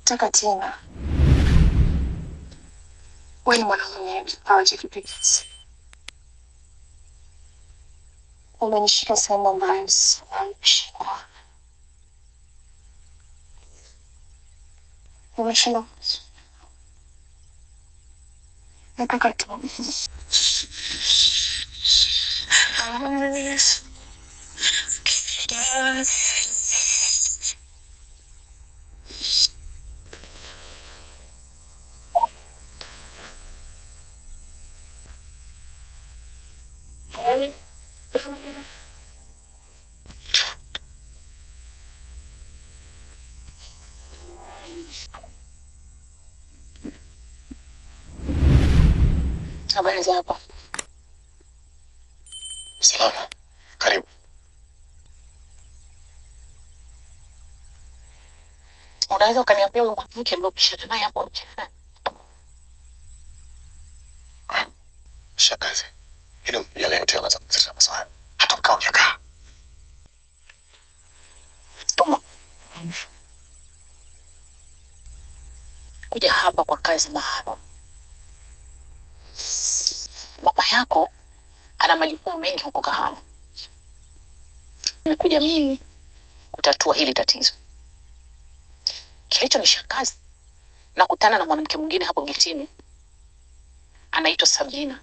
Taka tena. Wewe ni mwanamume hawajikipikisi. Umenishika sehemu ambayo sikushika. Umeshinda. Nataka tu. Habari za hapa? Salama. Karibu. Unaweza ukaniambia yule mwanamke ambaye umeshana naye hapo nje? Shakazi. Hilo yale yote yanaanza kuzalisha maswali. Hata mkao hujakaa. Tuma. Kuja hapa kwa kazi maalum. Mama yako ana majukumu mengi huko Kahama. Nimekuja mimi kutatua hili tatizo. Kilichonishangaza, nakutana na mwanamke mwingine hapo getini. Anaitwa Sabrina.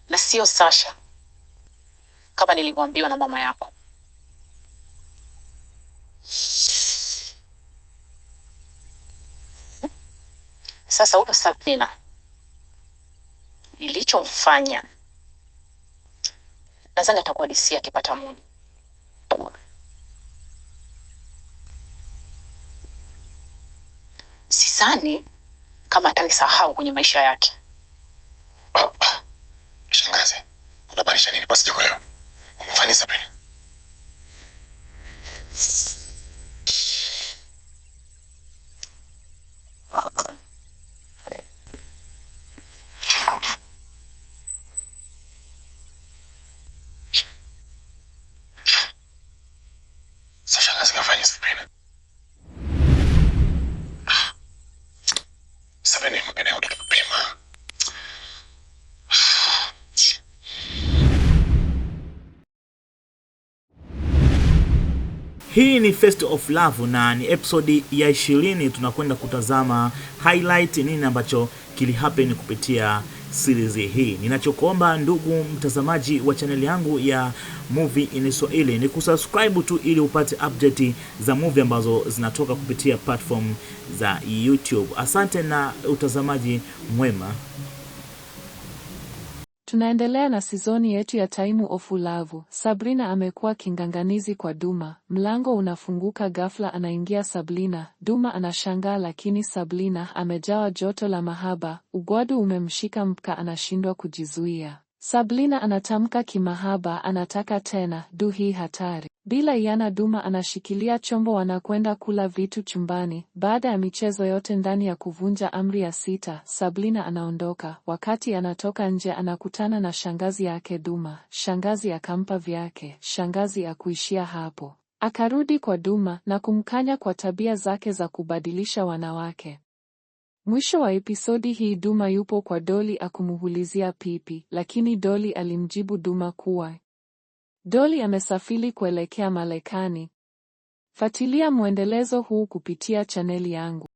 Na sio Sasha kama nilivyoambiwa na mama yako. Sasa huyo Sabrina nilichomfanya, nadhani atakuwa DC akipata muda. Sisani kama atanisahau kwenye maisha yake. Shangazi. Unabadilisha nini basi jiko leo? Umefanya Sabrina? Shangazi kafanya Sabrina. Sabrina mgeni watu kupima. Hii ni First of Love na ni episode ya 20. Tunakwenda kutazama highlight nini ambacho kilihappen kupitia series hii. Ninachokuomba ndugu mtazamaji wa channel yangu ya Movie in Swahili ni kusubscribe tu ili upate update za movie ambazo zinatoka kupitia platform za YouTube. Asante na utazamaji mwema. Tunaendelea na sizoni yetu ya Time of Love. Sabrina amekuwa kinganganizi kwa Duma. Mlango unafunguka ghafla, anaingia Sabrina. Duma anashangaa lakini Sabrina amejawa joto la mahaba. Ugwadu umemshika mpaka anashindwa kujizuia. Sabrina anatamka kimahaba, anataka tena. Hii hatari. Bila yana Duma anashikilia chombo, wanakwenda kula vitu chumbani. Baada ya michezo yote ndani ya kuvunja amri ya 6, Sabrina anaondoka. Wakati anatoka nje anakutana na shangazi yake Duma. Shangazi akampa vyake. Shangazi akuishia hapo. Akarudi kwa Duma na kumkanya kwa tabia zake za kubadilisha wanawake. Mwisho wa episodi hii Duma yupo kwa Doli akumuhulizia pipi, lakini Doli alimjibu Duma kuwa Doli amesafiri kuelekea Marekani. Fuatilia muendelezo huu kupitia chaneli yangu.